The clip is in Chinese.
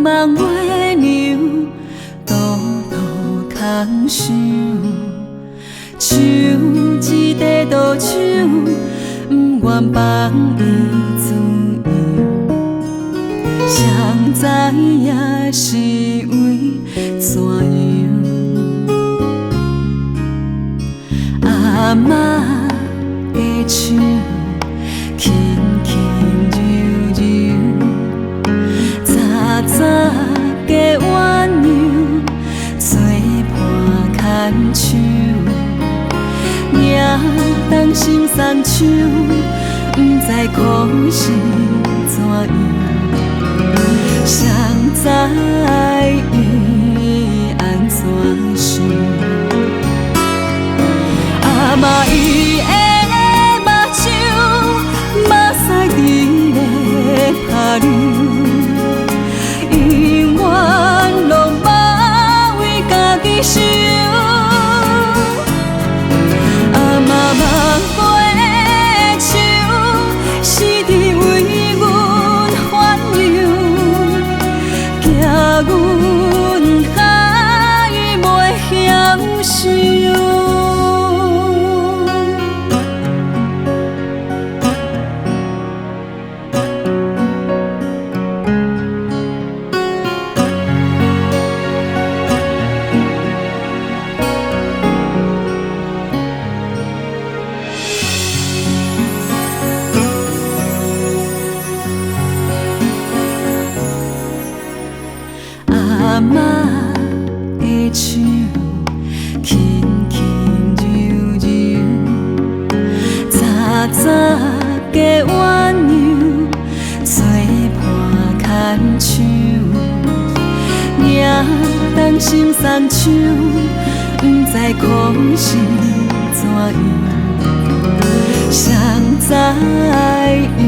望月娘，独独空想，手一块稻手，不愿放伊自由，谁知影是为怎样？阿嬷的手，轻轻柔柔，早早加鸳鸯，做伴牵手，惹动心酸手，不知苦是怎样，谁知伊安怎想？阿嬷伊的目睭，目屎伫咧打流，永远拢无为家己想。阿嬷望月手，是伫为阮烦忧，惊阮下雨袂晓想。阿嬷的手，轻轻柔柔，早早加鸳鸯，做伴牵手，惹动心酸手，不知苦是怎样，谁知伊